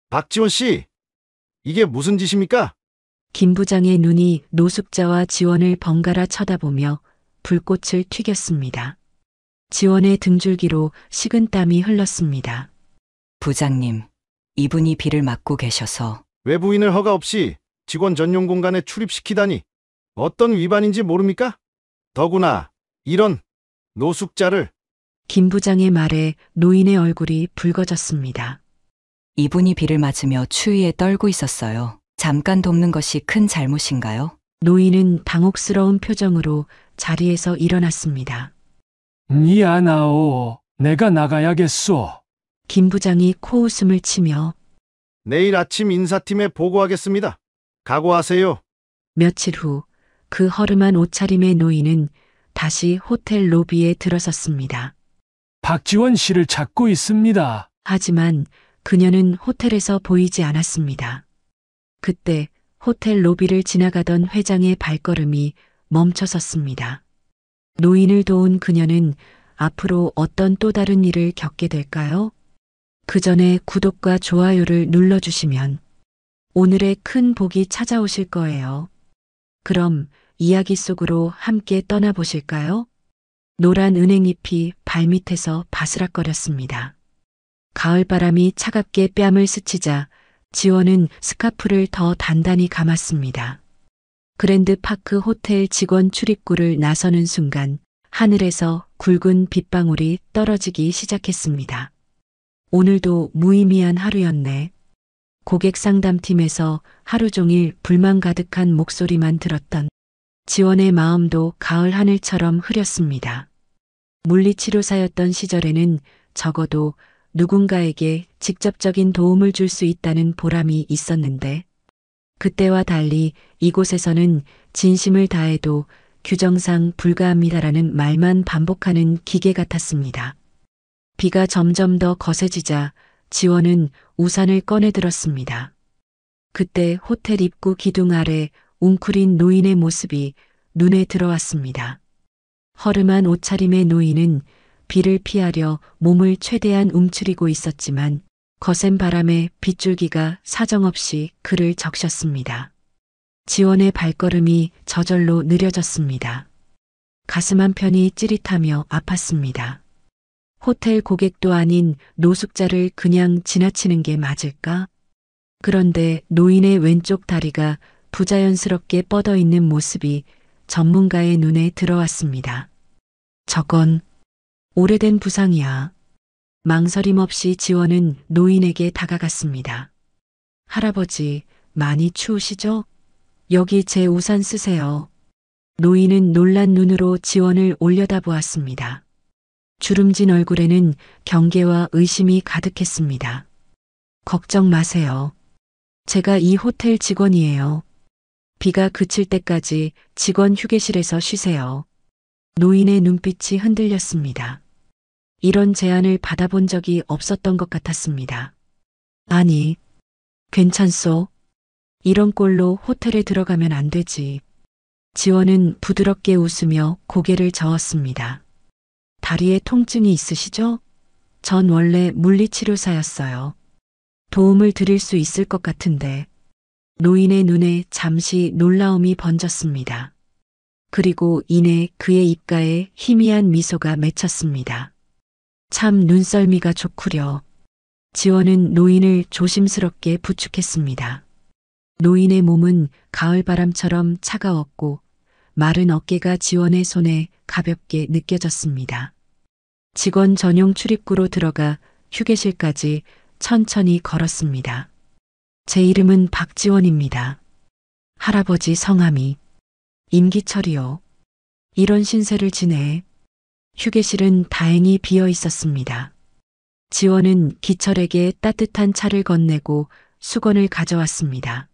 박지원 씨, 이게 무슨 짓입니까? 김 부장의 눈이 노숙자와 지원을 번갈아 쳐다보며 불꽃을 튀겼습니다. 지원의 등줄기로 식은땀이 흘렀습니다. 부장님, 이분이 비를 맞고 계셔서 외부인을 허가 없이 직원 전용 공간에 출입시키다니 어떤 위반인지 모릅니까? 더구나 이런 노숙자를. 김 부장의 말에 노인의 얼굴이 붉어졌습니다. 이분이 비를 맞으며 추위에 떨고 있었어요. 잠깐 돕는 것이 큰 잘못인가요? 노인은 당혹스러운 표정으로 자리에서 일어났습니다. 미안하오. 내가 나가야겠소. 김 부장이 코웃음을 치며 내일 아침 인사팀에 보고하겠습니다. 각오하세요. 며칠 후 그 허름한 옷차림의 노인은 다시 호텔 로비에 들어섰습니다. 박지원 씨를 찾고 있습니다. 하지만 그녀는 호텔에서 보이지 않았습니다. 그때 호텔 로비를 지나가던 회장의 발걸음이 멈춰섰습니다. 노인을 도운 그녀는 앞으로 어떤 또 다른 일을 겪게 될까요? 그 전에 구독과 좋아요를 눌러주시면 오늘의 큰 복이 찾아오실 거예요. 그럼 이야기 속으로 함께 떠나보실까요? 노란 은행잎이 발밑에서 바스락거렸습니다. 가을바람이 차갑게 뺨을 스치자 지원은 스카프를 더 단단히 감았습니다. 그랜드파크 호텔 직원 출입구를 나서는 순간 하늘에서 굵은 빗방울이 떨어지기 시작했습니다. 오늘도 무의미한 하루였네. 고객 상담팀에서 하루 종일 불만 가득한 목소리만 들었던 지원의 마음도 가을 하늘처럼 흐렸습니다. 물리치료사였던 시절에는 적어도 누군가에게 직접적인 도움을 줄 수 있다는 보람이 있었는데 그때와 달리 이곳에서는 진심을 다해도 규정상 불가합니다라는 말만 반복하는 기계 같았습니다. 비가 점점 더 거세지자 지원은 우산을 꺼내 들었습니다. 그때 호텔 입구 기둥 아래 웅크린 노인의 모습이 눈에 들어왔습니다. 허름한 옷차림의 노인은 비를 피하려 몸을 최대한 움츠리고 있었지만 거센 바람에 빗줄기가 사정없이 그를 적셨습니다. 지원의 발걸음이 저절로 느려졌습니다. 가슴 한편이 찌릿하며 아팠습니다. 호텔 고객도 아닌 노숙자를 그냥 지나치는 게 맞을까? 그런데 노인의 왼쪽 다리가 부자연스럽게 뻗어 있는 모습이 전문가의 눈에 들어왔습니다. 저건 오래된 부상이야. 망설임 없이 지원은 노인에게 다가갔습니다. 할아버지, 많이 추우시죠? 여기 제 우산 쓰세요. 노인은 놀란 눈으로 지원을 올려다보았습니다. 주름진 얼굴에는 경계와 의심이 가득했습니다. 걱정 마세요. 제가 이 호텔 직원이에요. 비가 그칠 때까지 직원 휴게실에서 쉬세요. 노인의 눈빛이 흔들렸습니다. 이런 제안을 받아본 적이 없었던 것 같았습니다. 아니, 괜찮소. 이런 꼴로 호텔에 들어가면 안 되지. 지원은 부드럽게 웃으며 고개를 저었습니다. 다리에 통증이 있으시죠? 전 원래 물리치료사였어요. 도움을 드릴 수 있을 것 같은데. 노인의 눈에 잠시 놀라움이 번졌습니다. 그리고 이내 그의 입가에 희미한 미소가 맺혔습니다. 참 눈썰미가 좋구려. 지원은 노인을 조심스럽게 부축했습니다. 노인의 몸은 가을바람처럼 차가웠고 마른 어깨가 지원의 손에 가볍게 느껴졌습니다. 직원 전용 출입구로 들어가 휴게실까지 천천히 걸었습니다. 제 이름은 박지원입니다. 할아버지 성함이 임기철이요. 이런 신세를 지내. 휴게실은 다행히 비어 있었습니다. 지원은 기철에게 따뜻한 차를 건네고 수건을 가져왔습니다.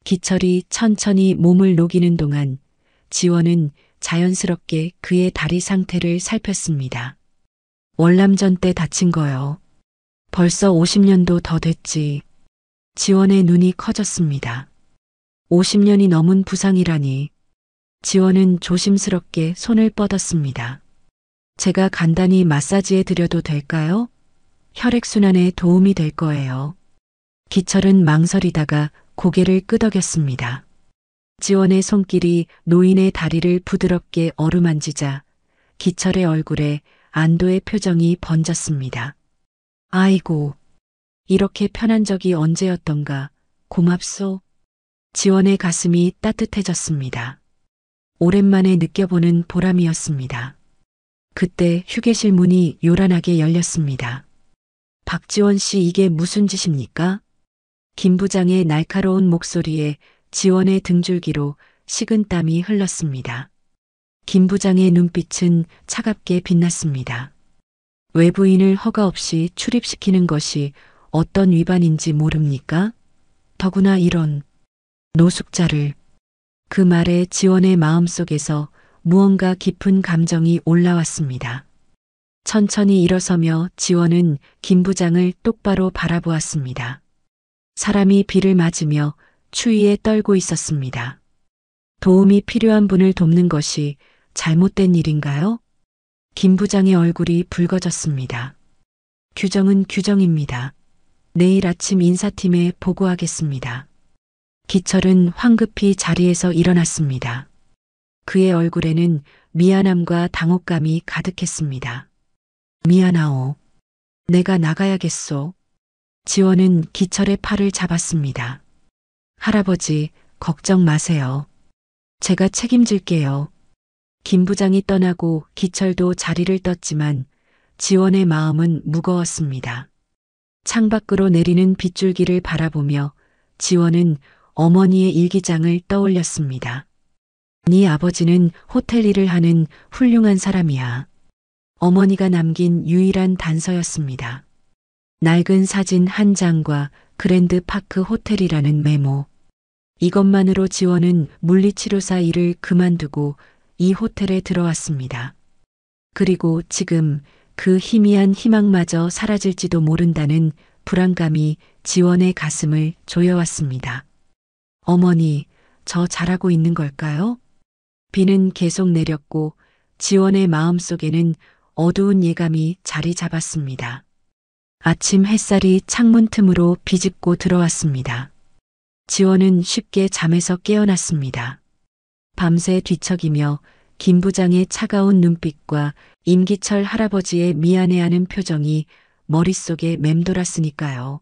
기철이 천천히 몸을 녹이는 동안 지원은 자연스럽게 그의 다리 상태를 살폈습니다. 월남전 때 다친 거요. 벌써 50년도 더 됐지. 지원의 눈이 커졌습니다. 50년이 넘은 부상이라니. 지원은 조심스럽게 손을 뻗었습니다. 제가 간단히 마사지해 드려도 될까요? 혈액순환에 도움이 될 거예요. 기철은 망설이다가 고개를 끄덕였습니다. 지원의 손길이 노인의 다리를 부드럽게 어루만지자 기철의 얼굴에 안도의 표정이 번졌습니다. 아이고, 이렇게 편한 적이 언제였던가. 고맙소. 지원의 가슴이 따뜻해졌습니다. 오랜만에 느껴보는 보람이었습니다. 그때 휴게실 문이 요란하게 열렸습니다. 박지원 씨, 이게 무슨 짓입니까? 김 부장의 날카로운 목소리에 지원의 등줄기로 식은땀이 흘렀습니다. 김 부장의 눈빛은 차갑게 빛났습니다. 외부인을 허가 없이 출입시키는 것이 어떤 위반인지 모릅니까? 더구나 이런 노숙자를. 그 말에 지원의 마음속에서 무언가 깊은 감정이 올라왔습니다. 천천히 일어서며 지원은 김 부장을 똑바로 바라보았습니다. 사람이 비를 맞으며 추위에 떨고 있었습니다. 도움이 필요한 분을 돕는 것이 잘못된 일인가요? 김 부장의 얼굴이 붉어졌습니다. 규정은 규정입니다. 내일 아침 인사팀에 보고하겠습니다. 기철은 황급히 자리에서 일어났습니다. 그의 얼굴에는 미안함과 당혹감이 가득했습니다. 미안하오. 내가 나가야겠소. 지원은 기철의 팔을 잡았습니다. 할아버지, 걱정 마세요. 제가 책임질게요. 김 부장이 떠나고 기철도 자리를 떴지만 지원의 마음은 무거웠습니다. 창밖으로 내리는 빗줄기를 바라보며 지원은 어머니의 일기장을 떠올렸습니다. 네 아버지는 호텔 일을 하는 훌륭한 사람이야. 어머니가 남긴 유일한 단서였습니다. 낡은 사진 한 장과 그랜드 파크 호텔이라는 메모. 이것만으로 지원은 물리치료사 일을 그만두고 이 호텔에 들어왔습니다. 그리고 지금 그 희미한 희망마저 사라질지도 모른다는 불안감이 지원의 가슴을 조여왔습니다. 어머니, 저 잘하고 있는 걸까요? 비는 계속 내렸고 지원의 마음속에는 어두운 예감이 자리 잡았습니다. 아침 햇살이 창문 틈으로 비집고 들어왔습니다. 지원은 쉽게 잠에서 깨어났습니다. 밤새 뒤척이며 김 부장의 차가운 눈빛과 임기철 할아버지의 미안해하는 표정이 머릿속에 맴돌았으니까요.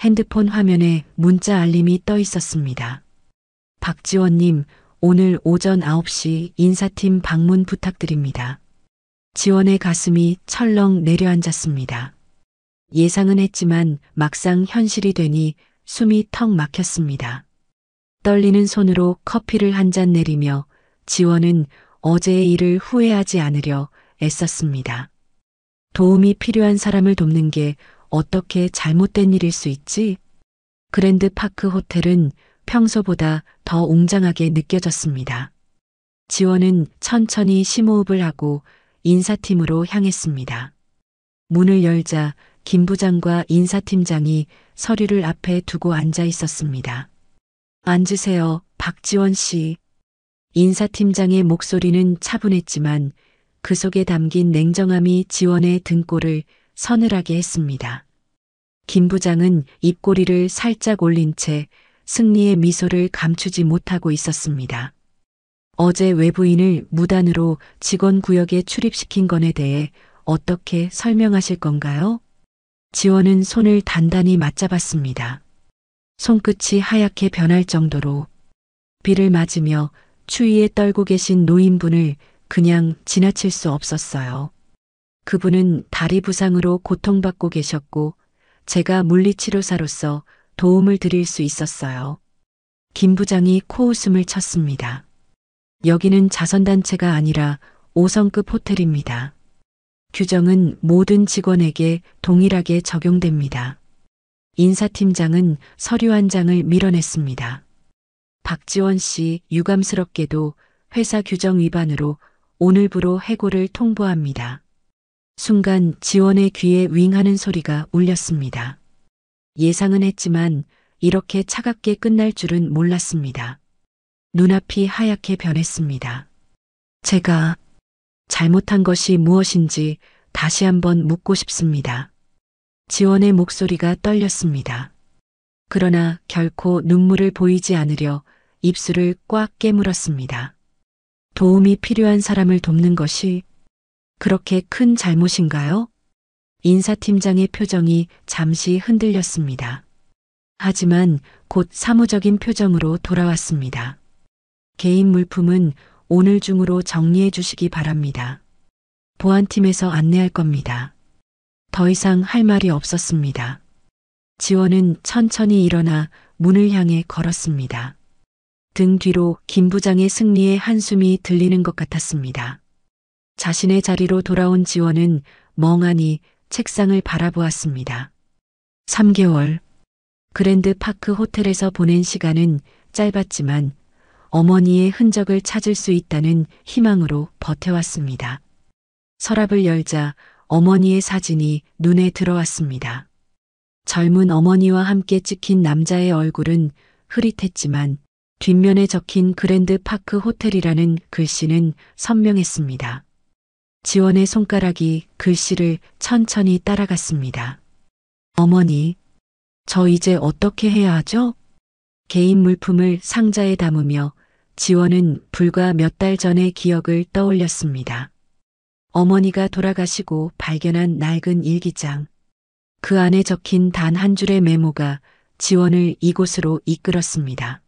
핸드폰 화면에 문자 알림이 떠 있었습니다. 박지원님, 오늘 오전 9시 인사팀 방문 부탁드립니다. 지원의 가슴이 철렁 내려앉았습니다. 예상은 했지만 막상 현실이 되니 숨이 턱 막혔습니다. 떨리는 손으로 커피를 한 잔 내리며 지원은 어제의 일을 후회하지 않으려 애썼습니다. 도움이 필요한 사람을 돕는 게 어떻게 잘못된 일일 수 있지? 그랜드 파크 호텔은 평소보다 더 웅장하게 느껴졌습니다. 지원은 천천히 심호흡을 하고 인사팀으로 향했습니다. 문을 열자 김 부장과 인사팀장이 서류를 앞에 두고 앉아 있었습니다. 앉으세요, 박지원 씨. 인사팀장의 목소리는 차분했지만 그 속에 담긴 냉정함이 지원의 등골을 서늘하게 했습니다. 김 부장은 입꼬리를 살짝 올린 채 승리의 미소를 감추지 못하고 있었습니다. 어제 외부인을 무단으로 직원 구역에 출입시킨 건에 대해 어떻게 설명하실 건가요? 지원은 손을 단단히 맞잡았습니다. 손끝이 하얗게 변할 정도로. 비를 맞으며 추위에 떨고 계신 노인분을 그냥 지나칠 수 없었어요. 그분은 다리 부상으로 고통받고 계셨고 제가 물리치료사로서 도움을 드릴 수 있었어요. 김 부장이 코웃음을 쳤습니다. 여기는 자선단체가 아니라 5성급 호텔입니다. 규정은 모든 직원에게 동일하게 적용됩니다. 인사팀장은 서류 한 장을 밀어냈습니다. 박지원 씨, 유감스럽게도 회사 규정 위반으로 오늘부로 해고를 통보합니다. 순간 지원의 귀에 윙하는 소리가 울렸습니다. 예상은 했지만 이렇게 차갑게 끝날 줄은 몰랐습니다. 눈앞이 하얗게 변했습니다. 제가 잘못한 것이 무엇인지 다시 한번 묻고 싶습니다. 지원의 목소리가 떨렸습니다. 그러나 결코 눈물을 보이지 않으려 입술을 꽉 깨물었습니다. 도움이 필요한 사람을 돕는 것이 그렇게 큰 잘못인가요? 인사팀장의 표정이 잠시 흔들렸습니다. 하지만 곧 사무적인 표정으로 돌아왔습니다. 개인 물품은 오늘 중으로 정리해 주시기 바랍니다. 보안팀에서 안내할 겁니다. 더 이상 할 말이 없었습니다. 지원은 천천히 일어나 문을 향해 걸었습니다. 등 뒤로 김 부장의 승리의 한숨이 들리는 것 같았습니다. 자신의 자리로 돌아온 지원은 멍하니 책상을 바라보았습니다. 3개월. 그랜드 파크 호텔에서 보낸 시간은 짧았지만 어머니의 흔적을 찾을 수 있다는 희망으로 버텨왔습니다. 서랍을 열자 어머니의 사진이 눈에 들어왔습니다. 젊은 어머니와 함께 찍힌 남자의 얼굴은 흐릿했지만 뒷면에 적힌 그랜드 파크 호텔이라는 글씨는 선명했습니다. 지원의 손가락이 글씨를 천천히 따라갔습니다. 어머니, 저 이제 어떻게 해야 하죠? 개인 물품을 상자에 담으며 지원은 불과 몇 달 전의 기억을 떠올렸습니다. 어머니가 돌아가시고 발견한 낡은 일기장. 그 안에 적힌 단 한 줄의 메모가 지원을 이곳으로 이끌었습니다.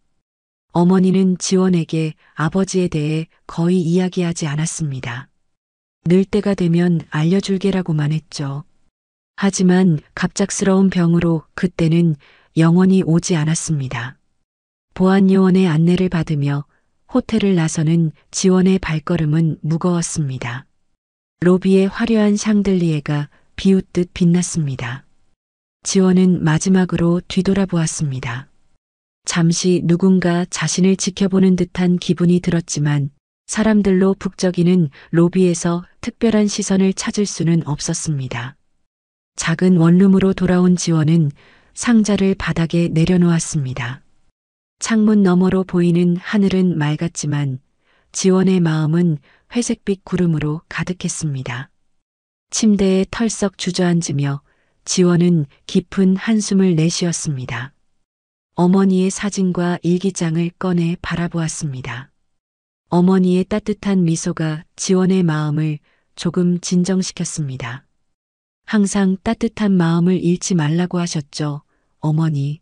어머니는 지원에게 아버지에 대해 거의 이야기하지 않았습니다. 늘 때가 되면 알려줄게라고만 했죠. 하지만 갑작스러운 병으로 그때는 영원히 오지 않았습니다. 보안요원의 안내를 받으며 호텔을 나서는 지원의 발걸음은 무거웠습니다. 로비의 화려한 샹들리에가 비웃듯 빛났습니다. 지원은 마지막으로 뒤돌아보았습니다. 잠시 누군가 자신을 지켜보는 듯한 기분이 들었지만 사람들로 북적이는 로비에서 특별한 시선을 찾을 수는 없었습니다. 작은 원룸으로 돌아온 지원은 상자를 바닥에 내려놓았습니다. 창문 너머로 보이는 하늘은 맑았지만 지원의 마음은 회색빛 구름으로 가득했습니다. 침대에 털썩 주저앉으며 지원은 깊은 한숨을 내쉬었습니다. 어머니의 사진과 일기장을 꺼내 바라보았습니다. 어머니의 따뜻한 미소가 지원의 마음을 조금 진정시켰습니다. 항상 따뜻한 마음을 잃지 말라고 하셨죠, 어머니.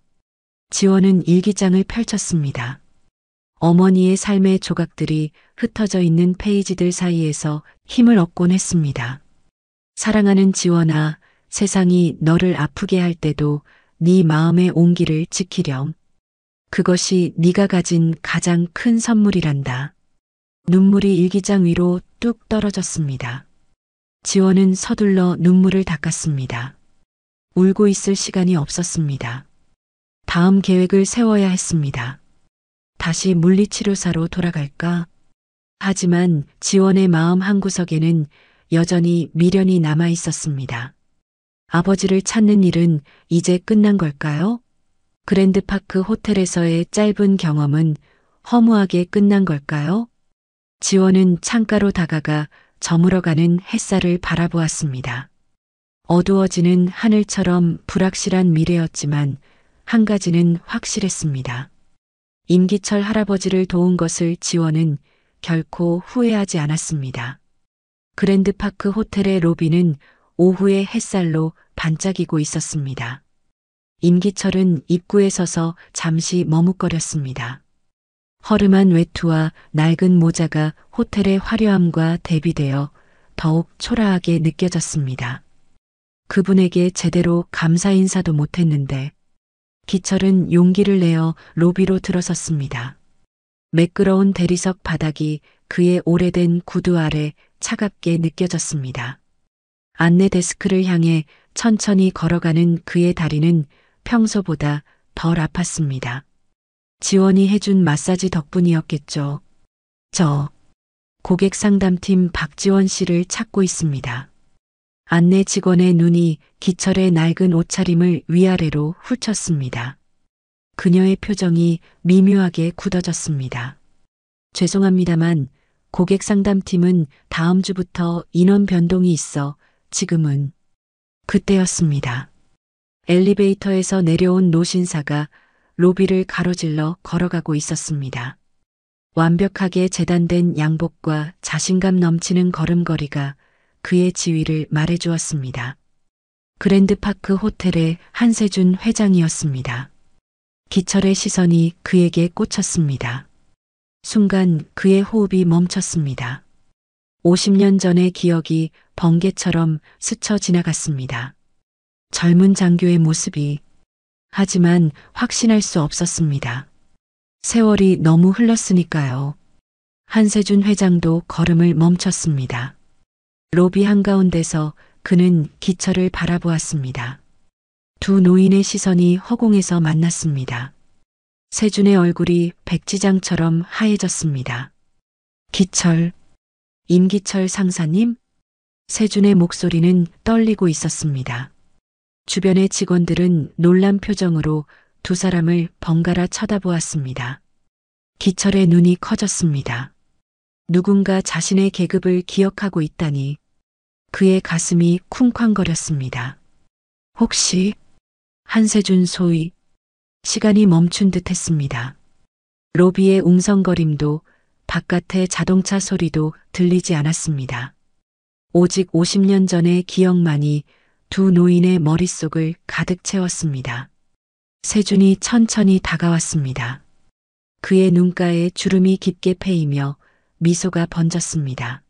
지원은 일기장을 펼쳤습니다. 어머니의 삶의 조각들이 흩어져 있는 페이지들 사이에서 힘을 얻곤 했습니다. 사랑하는 지원아, 세상이 너를 아프게 할 때도 네 마음의 온기를 지키렴. 그것이 네가 가진 가장 큰 선물이란다. 눈물이 일기장 위로 뚝 떨어졌습니다. 지원은 서둘러 눈물을 닦았습니다. 울고 있을 시간이 없었습니다. 다음 계획을 세워야 했습니다. 다시 물리치료사로 돌아갈까? 하지만 지원의 마음 한구석에는 여전히 미련이 남아 있었습니다. 아버지를 찾는 일은 이제 끝난 걸까요? 그랜드파크 호텔에서의 짧은 경험은 허무하게 끝난 걸까요? 지원은 창가로 다가가 저물어가는 햇살을 바라보았습니다. 어두워지는 하늘처럼 불확실한 미래였지만 한 가지는 확실했습니다. 임기철 할아버지를 도운 것을 지원은 결코 후회하지 않았습니다. 그랜드파크 호텔의 로비는 오후의 햇살로 반짝이고 있었습니다. 임기철은 입구에 서서 잠시 머뭇거렸습니다. 허름한 외투와 낡은 모자가 호텔의 화려함과 대비되어 더욱 초라하게 느껴졌습니다. 그분에게 제대로 감사 인사도 못했는데 기철은 용기를 내어 로비로 들어섰습니다. 매끄러운 대리석 바닥이 그의 오래된 구두 아래 차갑게 느껴졌습니다. 안내 데스크를 향해 천천히 걸어가는 그의 다리는 평소보다 덜 아팠습니다. 지원이 해준 마사지 덕분이었겠죠. 저 고객 상담팀 박지원 씨를 찾고 있습니다. 안내 직원의 눈이 기철의 낡은 옷차림을 위아래로 훑쳤습니다. 그녀의 표정이 미묘하게 굳어졌습니다. 죄송합니다만 고객 상담팀은 다음 주부터 인원 변동이 있어 지금은 그때였습니다. 엘리베이터에서 내려온 노신사가 로비를 가로질러 걸어가고 있었습니다. 완벽하게 재단된 양복과 자신감 넘치는 걸음걸이가 그의 지위를 말해주었습니다. 그랜드파크 호텔의 한세준 회장이었습니다. 기철의 시선이 그에게 꽂혔습니다. 순간 그의 호흡이 멈췄습니다. 50년 전의 기억이 번개처럼 스쳐 지나갔습니다. 젊은 장교의 모습이. 하지만 확신할 수 없었습니다. 세월이 너무 흘렀으니까요. 한세준 회장도 걸음을 멈췄습니다. 로비 한가운데서 그는 기철을 바라보았습니다. 두 노인의 시선이 허공에서 만났습니다. 세준의 얼굴이 백지장처럼 하얘졌습니다. 기철, 임기철 상사님? 세준의 목소리는 떨리고 있었습니다. 주변의 직원들은 놀란 표정으로 두 사람을 번갈아 쳐다보았습니다. 기철의 눈이 커졌습니다. 누군가 자신의 계급을 기억하고 있다니. 그의 가슴이 쿵쾅거렸습니다. 혹시 한세준 소위. 시간이 멈춘 듯 했습니다. 로비의 웅성거림도 바깥의 자동차 소리도 들리지 않았습니다. 오직 50년 전의 기억만이 두 노인의 머릿속을 가득 채웠습니다. 세준이 천천히 다가왔습니다. 그의 눈가에 주름이 깊게 패이며 미소가 번졌습니다.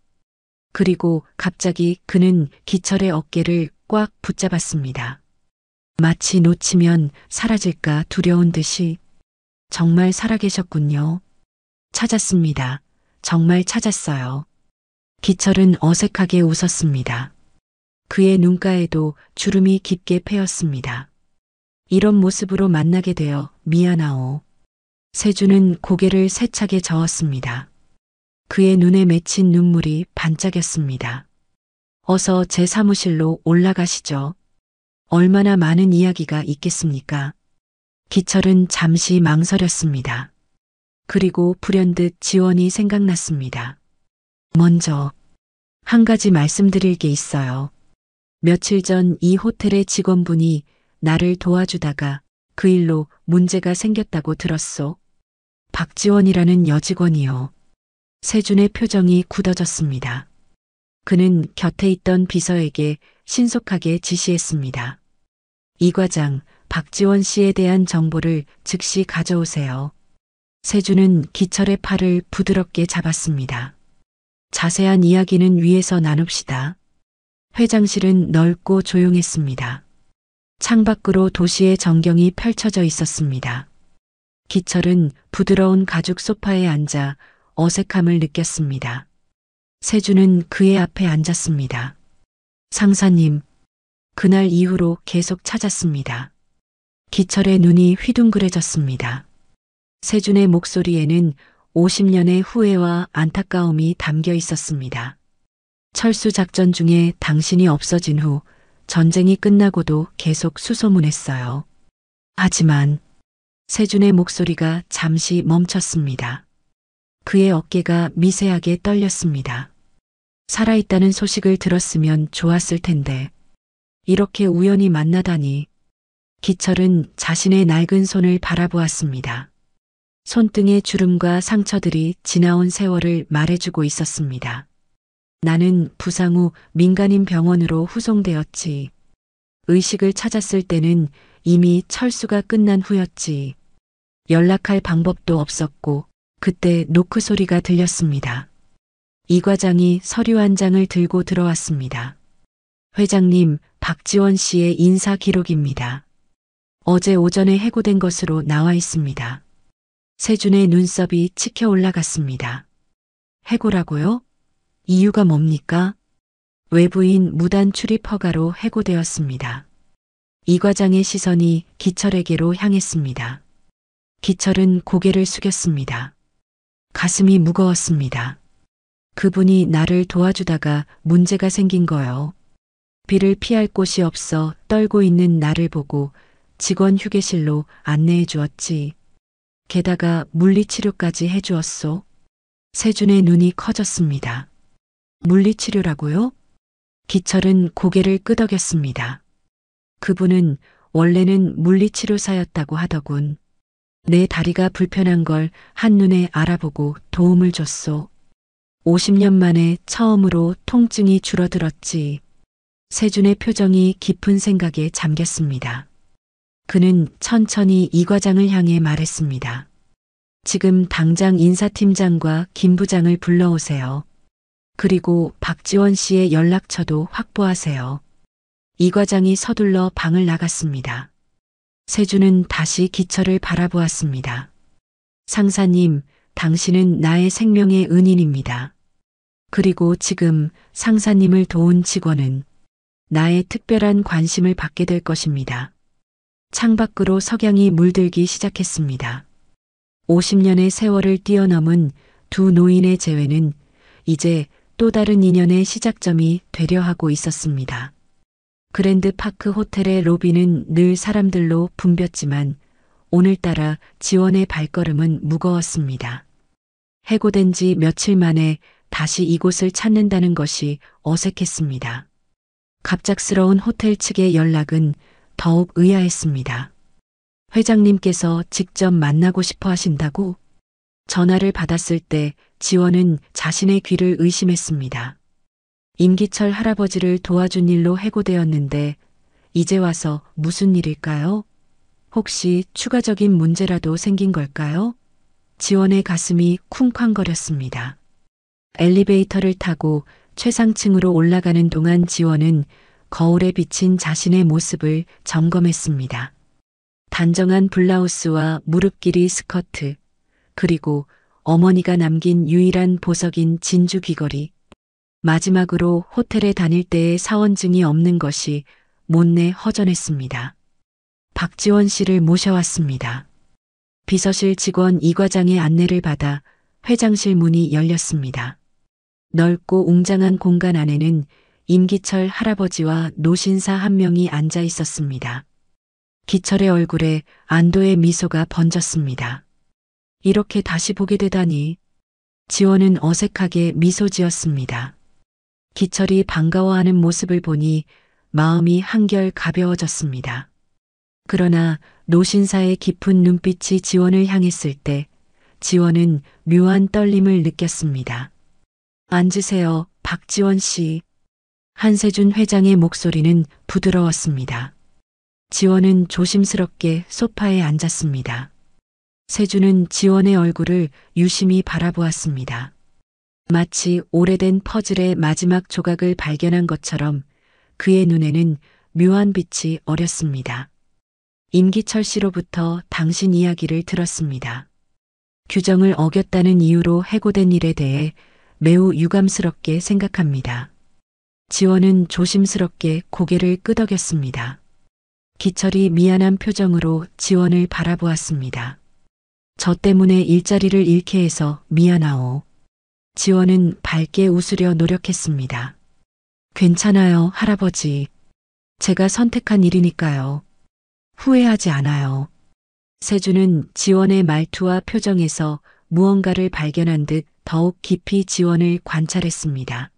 그리고 갑자기 그는 기철의 어깨를 꽉 붙잡았습니다. 마치 놓치면 사라질까 두려운 듯이. 정말 살아계셨군요. 찾았습니다. 정말 찾았어요. 기철은 어색하게 웃었습니다. 그의 눈가에도 주름이 깊게 패였습니다. 이런 모습으로 만나게 되어 미안하오. 세준은 고개를 세차게 저었습니다. 그의 눈에 맺힌 눈물이 반짝였습니다. 어서 제 사무실로 올라가시죠. 얼마나 많은 이야기가 있겠습니까? 기철은 잠시 망설였습니다. 그리고 불현듯 지원이 생각났습니다. 먼저 한 가지 말씀드릴 게 있어요. 며칠 전 이 호텔의 직원분이 나를 도와주다가 그 일로 문제가 생겼다고 들었소. 박지원이라는 여직원이요. 세준의 표정이 굳어졌습니다. 그는 곁에 있던 비서에게 신속하게 지시했습니다. 이 과장, 박지원 씨에 대한 정보를 즉시 가져오세요. 세준은 기철의 팔을 부드럽게 잡았습니다. 자세한 이야기는 위에서 나눕시다. 회장실은 넓고 조용했습니다. 창밖으로 도시의 전경이 펼쳐져 있었습니다. 기철은 부드러운 가죽 소파에 앉아 어색함을 느꼈습니다. 세준은 그의 앞에 앉았습니다. 상사님, 그날 이후로 계속 찾았습니다. 기철의 눈이 휘둥그레졌습니다. 세준의 목소리에는 50년의 후회와 안타까움이 담겨 있었습니다. 철수 작전 중에 당신이 없어진 후 전쟁이 끝나고도 계속 수소문했어요. 하지만 세준의 목소리가 잠시 멈췄습니다. 그의 어깨가 미세하게 떨렸습니다. 살아있다는 소식을 들었으면 좋았을 텐데 이렇게 우연히 만나다니. 기철은 자신의 낡은 손을 바라보았습니다. 손등의 주름과 상처들이 지나온 세월을 말해주고 있었습니다. 나는 부상 후 민간인 병원으로 후송되었지. 의식을 찾았을 때는 이미 철수가 끝난 후였지. 연락할 방법도 없었고 그때 노크 소리가 들렸습니다. 이 과장이 서류 한 장을 들고 들어왔습니다. 회장님, 박지원 씨의 인사 기록입니다. 어제 오전에 해고된 것으로 나와 있습니다. 세준의 눈썹이 치켜 올라갔습니다. 해고라고요? 이유가 뭡니까? 외부인 무단 출입 허가로 해고되었습니다. 이 과장의 시선이 기철에게로 향했습니다. 기철은 고개를 숙였습니다. 가슴이 무거웠습니다. 그분이 나를 도와주다가 문제가 생긴 거요. 비를 피할 곳이 없어 떨고 있는 나를 보고 직원 휴게실로 안내해 주었지. 게다가 물리치료까지 해주었소. 세준의 눈이 커졌습니다. 물리치료라고요? 기철은 고개를 끄덕였습니다. 그분은 원래는 물리치료사였다고 하더군. 내 다리가 불편한 걸 한눈에 알아보고 도움을 줬소. 50년 만에 처음으로 통증이 줄어들었지. 세준의 표정이 깊은 생각에 잠겼습니다. 그는 천천히 이 과장을 향해 말했습니다. 지금 당장 인사팀장과 김 부장을 불러오세요. 그리고 박지원 씨의 연락처도 확보하세요. 이 과장이 서둘러 방을 나갔습니다. 세준은 다시 기철을 바라보았습니다. 상사님, 당신은 나의 생명의 은인입니다. 그리고 지금 상사님을 도운 직원은 나의 특별한 관심을 받게 될 것입니다. 창밖으로 석양이 물들기 시작했습니다. 50년의 세월을 뛰어넘은 두 노인의 재회는 이제 또 다른 인연의 시작점이 되려 하고 있었습니다. 그랜드파크 호텔의 로비는 늘 사람들로 붐볐지만 오늘따라 지원의 발걸음은 무거웠습니다. 해고된 지 며칠 만에 다시 이곳을 찾는다는 것이 어색했습니다. 갑작스러운 호텔 측의 연락은 더욱 의아했습니다. 회장님께서 직접 만나고 싶어 하신다고? 전화를 받았을 때 지원은 자신의 귀를 의심했습니다. 임기철 할아버지를 도와준 일로 해고되었는데 이제 와서 무슨 일일까요? 혹시 추가적인 문제라도 생긴 걸까요? 지원의 가슴이 쿵쾅거렸습니다. 엘리베이터를 타고 최상층으로 올라가는 동안 지원은 거울에 비친 자신의 모습을 점검했습니다. 단정한 블라우스와 무릎 길이 스커트, 그리고 어머니가 남긴 유일한 보석인 진주 귀걸이, 마지막으로 호텔에 다닐 때의 사원증이 없는 것이 못내 허전했습니다. 박지원 씨를 모셔왔습니다. 비서실 직원 이 과장의 안내를 받아 회장실 문이 열렸습니다. 넓고 웅장한 공간 안에는 임기철 할아버지와 노신사 한 명이 앉아 있었습니다. 기철의 얼굴에 안도의 미소가 번졌습니다. 이렇게 다시 보게 되다니. 지원은 어색하게 미소 지었습니다. 기철이 반가워하는 모습을 보니 마음이 한결 가벼워졌습니다. 그러나 노신사의 깊은 눈빛이 지원을 향했을 때 지원은 묘한 떨림을 느꼈습니다. 앉으세요, 박지원 씨. 한세준 회장의 목소리는 부드러웠습니다. 지원은 조심스럽게 소파에 앉았습니다. 세준은 지원의 얼굴을 유심히 바라보았습니다. 마치 오래된 퍼즐의 마지막 조각을 발견한 것처럼 그의 눈에는 묘한 빛이 어렸습니다. 임기철 씨로부터 당신 이야기를 들었습니다. 규정을 어겼다는 이유로 해고된 일에 대해 매우 유감스럽게 생각합니다. 지원은 조심스럽게 고개를 끄덕였습니다. 기철이 미안한 표정으로 지원을 바라보았습니다. 저 때문에 일자리를 잃게 해서 미안하오. 지원은 밝게 웃으려 노력했습니다. 괜찮아요, 할아버지. 제가 선택한 일이니까요. 후회하지 않아요. 세준은 지원의 말투와 표정에서 무언가를 발견한 듯 더욱 깊이 지원을 관찰했습니다.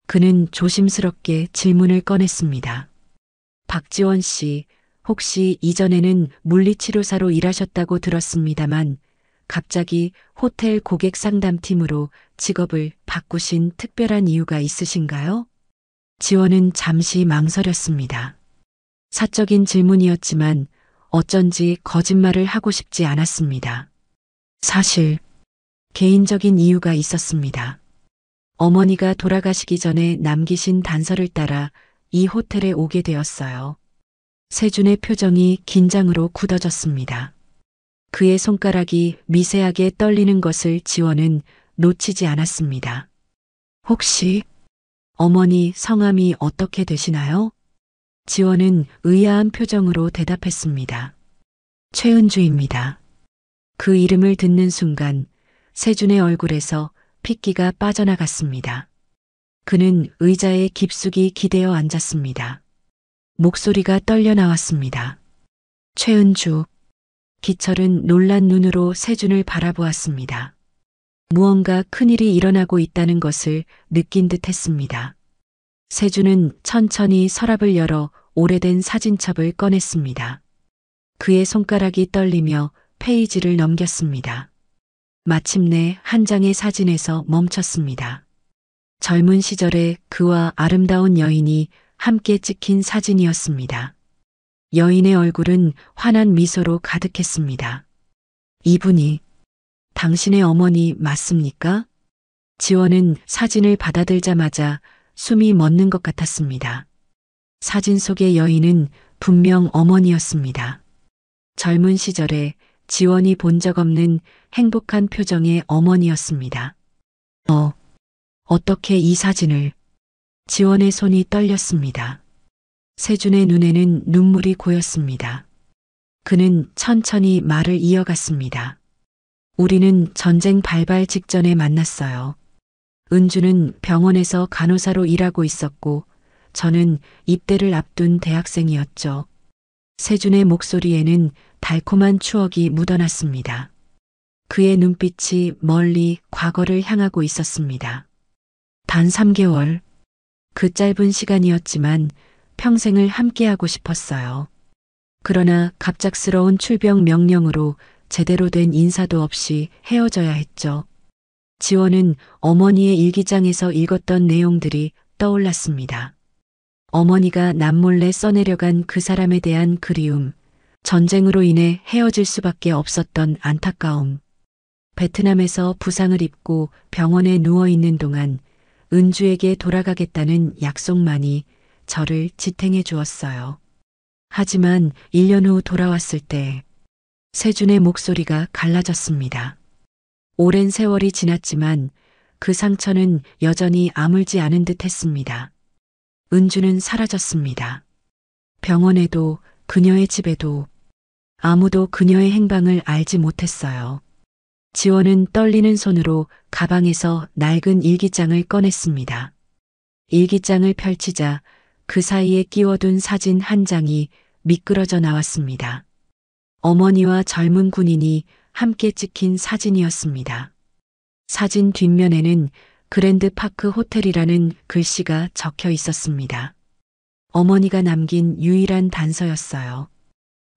그는 조심스럽게 질문을 꺼냈습니다. 박지원 씨, 혹시 이전에는 물리치료사로 일하셨다고 들었습니다만 갑자기 호텔 고객 상담팀으로 직업을 바꾸신 특별한 이유가 있으신가요? 지원은 잠시 망설였습니다. 사적인 질문이었지만 어쩐지 거짓말을 하고 싶지 않았습니다. 사실 개인적인 이유가 있었습니다. 어머니가 돌아가시기 전에 남기신 단서를 따라 이 호텔에 오게 되었어요. 세준의 표정이 긴장으로 굳어졌습니다. 그의 손가락이 미세하게 떨리는 것을 지원은 놓치지 않았습니다. 혹시 어머니 성함이 어떻게 되시나요? 지원은 의아한 표정으로 대답했습니다. 최은주입니다. 그 이름을 듣는 순간 세준의 얼굴에서 핏기가 빠져나갔습니다. 그는 의자에 깊숙이 기대어 앉았습니다. 목소리가 떨려 나왔습니다. 최은주. 기철은 놀란 눈으로 세준을 바라보았습니다. 무언가 큰일이 일어나고 있다는 것을 느낀 듯 했습니다. 세준은 천천히 서랍을 열어 오래된 사진첩을 꺼냈습니다. 그의 손가락이 떨리며 페이지를 넘겼습니다. 마침내 한 장의 사진에서 멈췄습니다. 젊은 시절에 그와 아름다운 여인이 함께 찍힌 사진이었습니다. 여인의 얼굴은 환한 미소로 가득했습니다. 이분이 당신의 어머니 맞습니까? 지원은 사진을 받아들자마자 숨이 멎는 것 같았습니다. 사진 속의 여인은 분명 어머니였습니다. 젊은 시절에 지원이 본 적 없는 행복한 표정의 어머니였습니다. 어떻게 이 사진을? 지원의 손이 떨렸습니다. 세준의 눈에는 눈물이 고였습니다. 그는 천천히 말을 이어갔습니다. 우리는 전쟁 발발 직전에 만났어요. 은주는 병원에서 간호사로 일하고 있었고 저는 입대를 앞둔 대학생이었죠. 세준의 목소리에는 달콤한 추억이 묻어났습니다. 그의 눈빛이 멀리 과거를 향하고 있었습니다. 단 3개월. 그 짧은 시간이었지만 평생을 함께하고 싶었어요. 그러나 갑작스러운 출병 명령으로 제대로 된 인사도 없이 헤어져야 했죠. 지원은 어머니의 일기장에서 읽었던 내용들이 떠올랐습니다. 어머니가 남몰래 써내려간 그 사람에 대한 그리움, 전쟁으로 인해 헤어질 수밖에 없었던 안타까움, 베트남에서 부상을 입고 병원에 누워있는 동안 은주에게 돌아가겠다는 약속만이 저를 지탱해 주었어요. 하지만 1년 후 돌아왔을 때 세준의 목소리가 갈라졌습니다. 오랜 세월이 지났지만 그 상처는 여전히 아물지 않은 듯 했습니다. 은주는 사라졌습니다. 병원에도 그녀의 집에도 아무도 그녀의 행방을 알지 못했어요. 지원은 떨리는 손으로 가방에서 낡은 일기장을 꺼냈습니다. 일기장을 펼치자 그 사이에 끼워둔 사진 한 장이 미끄러져 나왔습니다. 어머니와 젊은 군인이 함께 찍힌 사진이었습니다. 사진 뒷면에는 그랜드파크 호텔이라는 글씨가 적혀 있었습니다. 어머니가 남긴 유일한 단서였어요.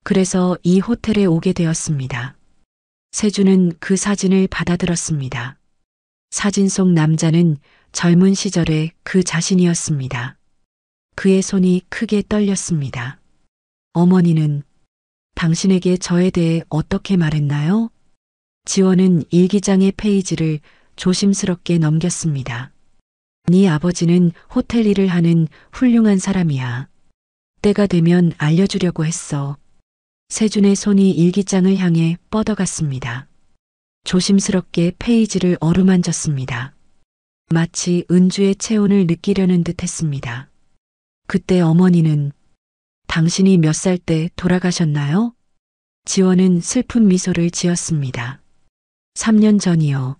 그래서 이 호텔에 오게 되었습니다. 세준은 그 사진을 받아들었습니다. 사진 속 남자는 젊은 시절의 그 자신이었습니다. 그의 손이 크게 떨렸습니다. 어머니는 당신에게 저에 대해 어떻게 말했나요? 지원은 일기장의 페이지를 조심스럽게 넘겼습니다. 네 아버지는 호텔 일을 하는 훌륭한 사람이야. 때가 되면 알려주려고 했어. 세준의 손이 일기장을 향해 뻗어갔습니다. 조심스럽게 페이지를 어루만졌습니다. 마치 은주의 체온을 느끼려는 듯 했습니다. 그때 어머니는 당신이 몇 살 때 돌아가셨나요? 지원은 슬픈 미소를 지었습니다. 3년 전이요.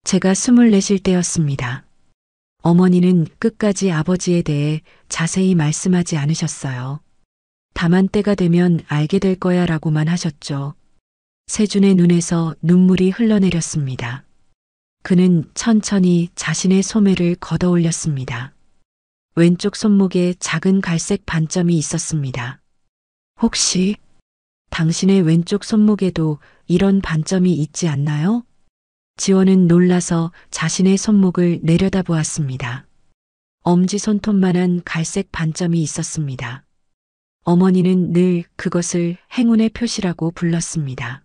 제가 24일 때였습니다. 어머니는 끝까지 아버지에 대해 자세히 말씀하지 않으셨어요. 다만 때가 되면 알게 될 거야 라고만 하셨죠. 세준의 눈에서 눈물이 흘러내렸습니다. 그는 천천히 자신의 소매를 걷어 올렸습니다. 왼쪽 손목에 작은 갈색 반점이 있었습니다. 혹시 당신의 왼쪽 손목에도 이런 반점이 있지 않나요? 지원은 놀라서 자신의 손목을 내려다보았습니다. 엄지손톱만한 갈색 반점이 있었습니다. 어머니는 늘 그것을 행운의 표시라고 불렀습니다.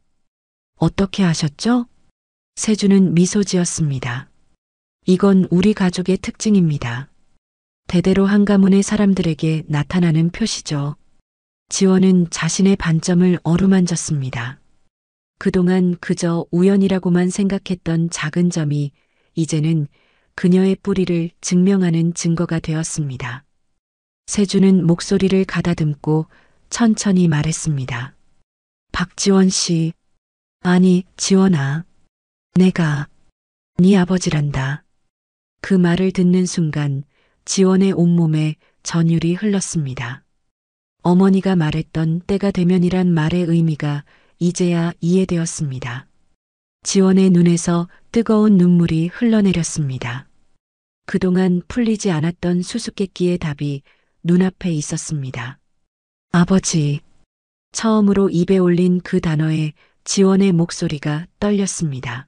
어떻게 아셨죠? 세준은 미소 지었습니다. 이건 우리 가족의 특징입니다. 대대로 한 가문의 사람들에게 나타나는 표시죠. 지원은 자신의 반점을 어루만졌습니다. 그동안 그저 우연이라고만 생각했던 작은 점이 이제는 그녀의 뿌리를 증명하는 증거가 되었습니다. 세준은 목소리를 가다듬고 천천히 말했습니다. 박지원 씨, 아니 지원아, 내가 네 아버지란다. 그 말을 듣는 순간 지원의 온몸에 전율이 흘렀습니다. 어머니가 말했던 때가 되면이란 말의 의미가 이제야 이해되었습니다. 지원의 눈에서 뜨거운 눈물이 흘러내렸습니다. 그동안 풀리지 않았던 수수께끼의 답이 눈앞에 있었습니다. 아버지. 처음으로 입에 올린 그 단어에 지원의 목소리가 떨렸습니다.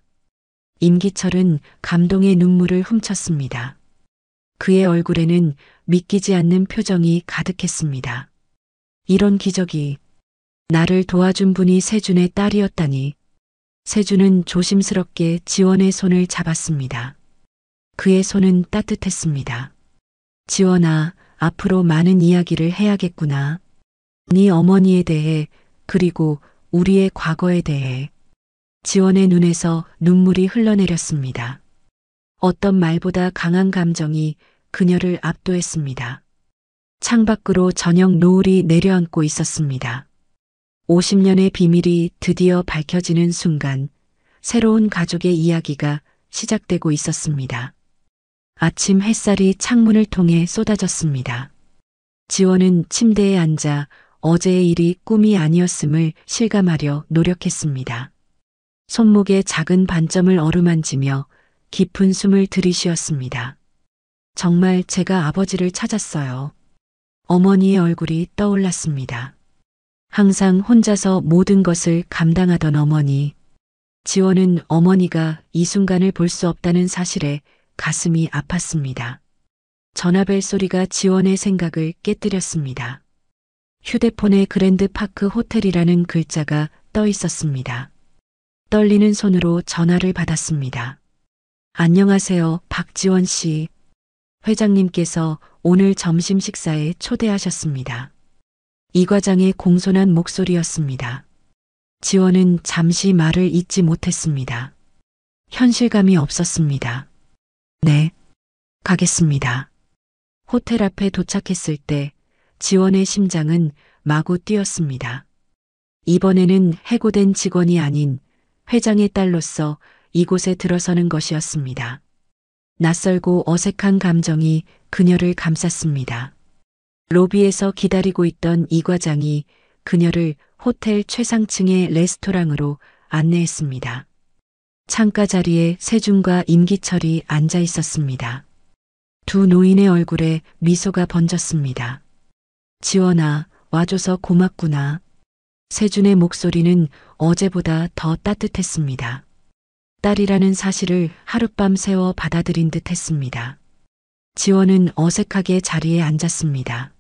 임기철은 감동의 눈물을 훔쳤습니다. 그의 얼굴에는 믿기지 않는 표정이 가득했습니다. 이런 기적이, 나를 도와준 분이 세준의 딸이었다니. 세준은 조심스럽게 지원의 손을 잡았습니다. 그의 손은 따뜻했습니다. 지원아, 앞으로 많은 이야기를 해야겠구나. 네 어머니에 대해, 그리고 우리의 과거에 대해. 지원의 눈에서 눈물이 흘러내렸습니다. 어떤 말보다 강한 감정이 그녀를 압도했습니다. 창밖으로 저녁 노을이 내려앉고 있었습니다. 50년의 비밀이 드디어 밝혀지는 순간, 새로운 가족의 이야기가 시작되고 있었습니다. 아침 햇살이 창문을 통해 쏟아졌습니다. 지원은 침대에 앉아 어제의 일이 꿈이 아니었음을 실감하려 노력했습니다. 손목에 작은 반점을 어루만지며 깊은 숨을 들이쉬었습니다. 정말 제가 아버지를 찾았어요. 어머니의 얼굴이 떠올랐습니다. 항상 혼자서 모든 것을 감당하던 어머니. 지원은 어머니가 이 순간을 볼 수 없다는 사실에 가슴이 아팠습니다. 전화벨 소리가 지원의 생각을 깨뜨렸습니다. 휴대폰에 그랜드파크 호텔이라는 글자가 떠 있었습니다. 떨리는 손으로 전화를 받았습니다. 안녕하세요, 박지원 씨. 회장님께서 오늘 점심 식사에 초대하셨습니다. 이 과장의 공손한 목소리였습니다. 지원은 잠시 말을 잇지 못했습니다. 현실감이 없었습니다. 네, 가겠습니다. 호텔 앞에 도착했을 때 지원의 심장은 마구 뛰었습니다. 이번에는 해고된 직원이 아닌 회장의 딸로서 이곳에 들어서는 것이었습니다. 낯설고 어색한 감정이 그녀를 감쌌습니다. 로비에서 기다리고 있던 이 과장이 그녀를 호텔 최상층의 레스토랑으로 안내했습니다. 창가 자리에 세준과 임기철이 앉아 있었습니다. 두 노인의 얼굴에 미소가 번졌습니다. 지원아, 와줘서 고맙구나. 세준의 목소리는 어제보다 더 따뜻했습니다. 딸이라는 사실을 하룻밤 새워 받아들인 듯 했습니다. 지원은 어색하게 자리에 앉았습니다.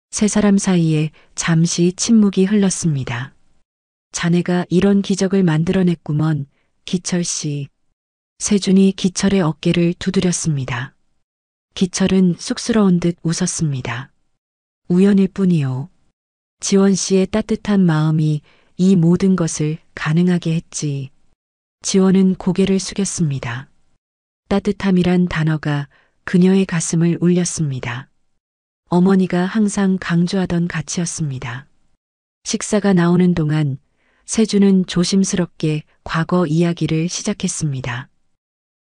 세 사람 사이에 잠시 침묵이 흘렀습니다. 자네가 이런 기적을 만들어냈구먼, 기철 씨. 세준이 기철의 어깨를 두드렸습니다. 기철은 쑥스러운 듯 웃었습니다. 우연일 뿐이요. 지원 씨의 따뜻한 마음이 이 모든 것을 가능하게 했지. 지원은 고개를 숙였습니다. 따뜻함이란 단어가 그녀의 가슴을 울렸습니다. 어머니가 항상 강조하던 가치였습니다. 식사가 나오는 동안 세준은 조심스럽게 과거 이야기를 시작했습니다.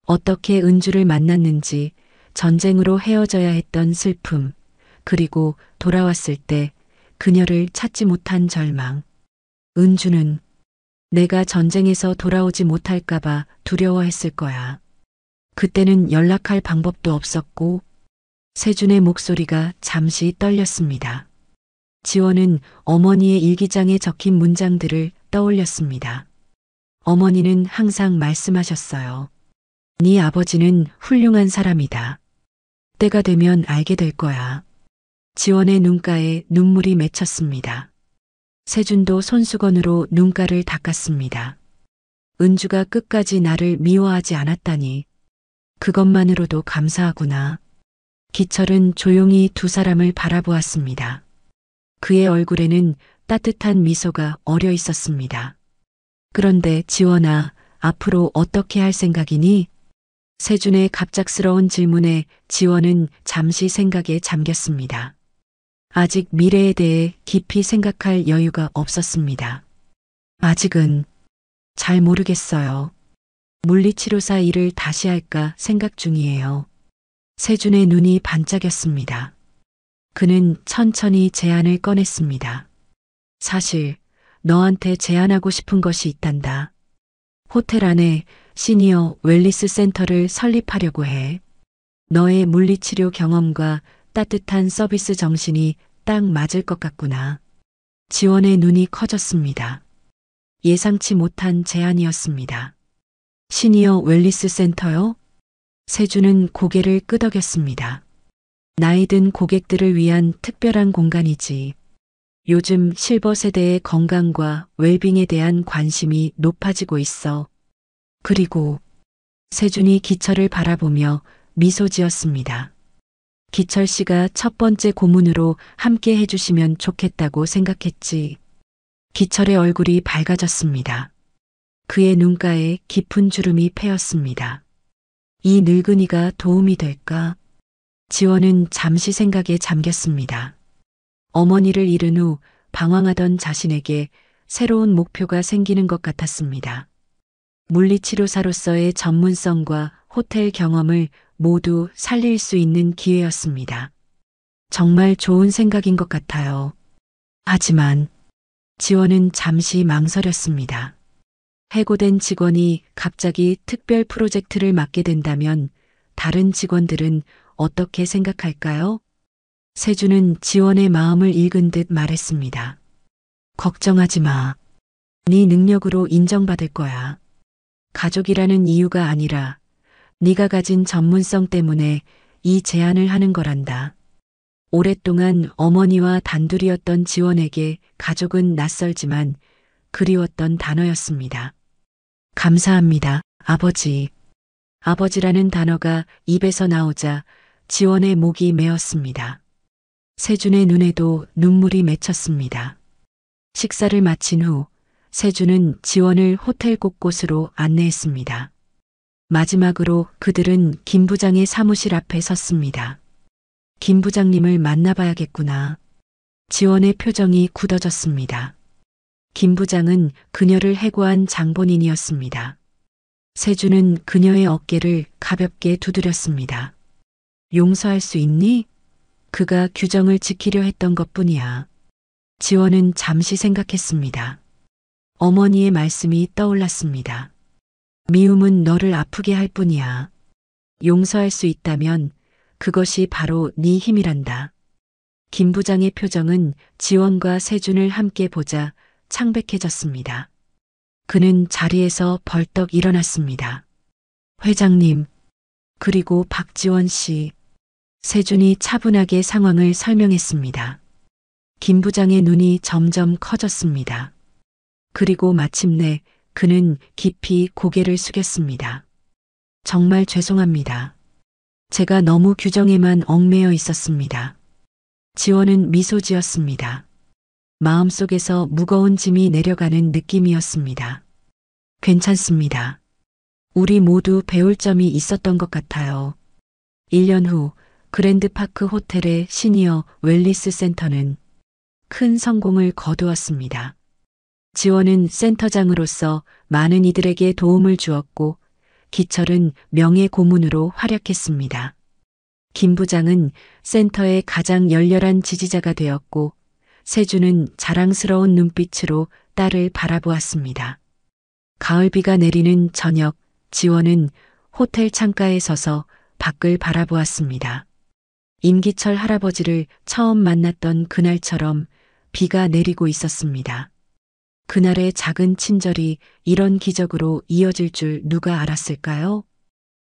어떻게 은주를 만났는지, 전쟁으로 헤어져야 했던 슬픔, 그리고 돌아왔을 때 그녀를 찾지 못한 절망. 은주는 내가 전쟁에서 돌아오지 못할까봐 두려워했을 거야. 그때는 연락할 방법도 없었고. 세준의 목소리가 잠시 떨렸습니다. 지원은 어머니의 일기장에 적힌 문장들을 떠올렸습니다. 어머니는 항상 말씀하셨어요. 네 아버지는 훌륭한 사람이다. 때가 되면 알게 될 거야. 지원의 눈가에 눈물이 맺혔습니다. 세준도 손수건으로 눈가를 닦았습니다. 은주가 끝까지 나를 미워하지 않았다니. 그것만으로도 감사하구나. 기철은 조용히 두 사람을 바라보았습니다. 그의 얼굴에는 따뜻한 미소가 어려 있었습니다. 그런데 지원아, 앞으로 어떻게 할 생각이니? 세준의 갑작스러운 질문에 지원은 잠시 생각에 잠겼습니다. 아직 미래에 대해 깊이 생각할 여유가 없었습니다. 아직은 잘 모르겠어요. 물리치료사 일을 다시 할까 생각 중이에요. 세준의 눈이 반짝였습니다. 그는 천천히 제안을 꺼냈습니다. 사실 너한테 제안하고 싶은 것이 있단다. 호텔 안에 시니어 웰리스 센터를 설립하려고 해. 너의 물리치료 경험과 따뜻한 서비스 정신이 딱 맞을 것 같구나. 지원의 눈이 커졌습니다. 예상치 못한 제안이었습니다. 시니어 웰니스 센터요? 세주는 고개를 끄덕였습니다. 나이 든 고객들을 위한 특별한 공간이지. 요즘 실버 세대의 건강과 웰빙에 대한 관심이 높아지고 있어. 그리고 세준이 기철을 바라보며 미소 지었습니다. 기철 씨가 첫 번째 고문으로 함께 해주시면 좋겠다고 생각했지. 기철의 얼굴이 밝아졌습니다. 그의 눈가에 깊은 주름이 패였습니다. 이 늙은이가 도움이 될까? 지원은 잠시 생각에 잠겼습니다. 어머니를 잃은 후 방황하던 자신에게 새로운 목표가 생기는 것 같았습니다. 물리치료사로서의 전문성과 호텔 경험을 모두 살릴 수 있는 기회였습니다. 정말 좋은 생각인 것 같아요. 하지만 지원은 잠시 망설였습니다. 해고된 직원이 갑자기 특별 프로젝트를 맡게 된다면 다른 직원들은 어떻게 생각할까요? 세주는 지원의 마음을 읽은 듯 말했습니다. 걱정하지 마. 네 능력으로 인정받을 거야. 가족이라는 이유가 아니라 네가 가진 전문성 때문에 이 제안을 하는 거란다. 오랫동안 어머니와 단둘이었던 지원에게 가족은 낯설지만 그리웠던 단어였습니다. 감사합니다, 아버지. 아버지라는 단어가 입에서 나오자 지원의 목이 메었습니다. 세준의 눈에도 눈물이 맺혔습니다. 식사를 마친 후 세준은 지원을 호텔 곳곳으로 안내했습니다. 마지막으로 그들은 김 부장의 사무실 앞에 섰습니다. 김 부장님을 만나봐야겠구나. 지원의 표정이 굳어졌습니다. 김 부장은 그녀를 해고한 장본인이었습니다. 세준은 그녀의 어깨를 가볍게 두드렸습니다. 용서할 수 있니? 그가 규정을 지키려 했던 것뿐이야. 지원은 잠시 생각했습니다. 어머니의 말씀이 떠올랐습니다. 미움은 너를 아프게 할 뿐이야. 용서할 수 있다면 그것이 바로 네 힘이란다. 김 부장의 표정은 지원과 세준을 함께 보자 창백해졌습니다. 그는 자리에서 벌떡 일어났습니다. 회장님, 그리고 박지원 씨. 세준이 차분하게 상황을 설명했습니다. 김 부장의 눈이 점점 커졌습니다. 그리고 마침내 그는 깊이 고개를 숙였습니다. 정말 죄송합니다. 제가 너무 규정에만 얽매여 있었습니다. 지원은 미소 지었습니다. 마음속에서 무거운 짐이 내려가는 느낌이었습니다. 괜찮습니다. 우리 모두 배울 점이 있었던 것 같아요. 1년 후 그랜드파크 호텔의 시니어 웰니스 센터는 큰 성공을 거두었습니다. 지원은 센터장으로서 많은 이들에게 도움을 주었고 기철은 명예 고문으로 활약했습니다. 김 부장은 센터의 가장 열렬한 지지자가 되었고 세주는 자랑스러운 눈빛으로 딸을 바라보았습니다. 가을비가 내리는 저녁, 지원은 호텔 창가에 서서 밖을 바라보았습니다. 임기철 할아버지를 처음 만났던 그날처럼 비가 내리고 있었습니다. 그날의 작은 친절이 이런 기적으로 이어질 줄 누가 알았을까요?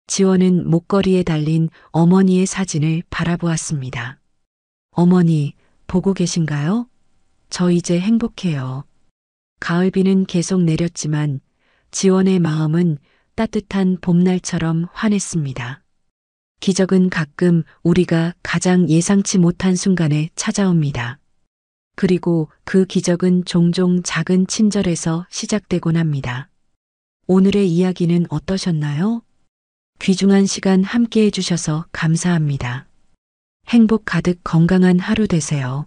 지원은 목걸이에 달린 어머니의 사진을 바라보았습니다. 어머니, 보고 계신가요? 저 이제 행복해요. 가을비는 계속 내렸지만 지원의 마음은 따뜻한 봄날처럼 환했습니다. 기적은 가끔 우리가 가장 예상치 못한 순간에 찾아옵니다. 그리고 그 기적은 종종 작은 친절에서 시작되곤 합니다. 오늘의 이야기는 어떠셨나요? 귀중한 시간 함께 해주셔서 감사합니다. 행복 가득 건강한 하루 되세요.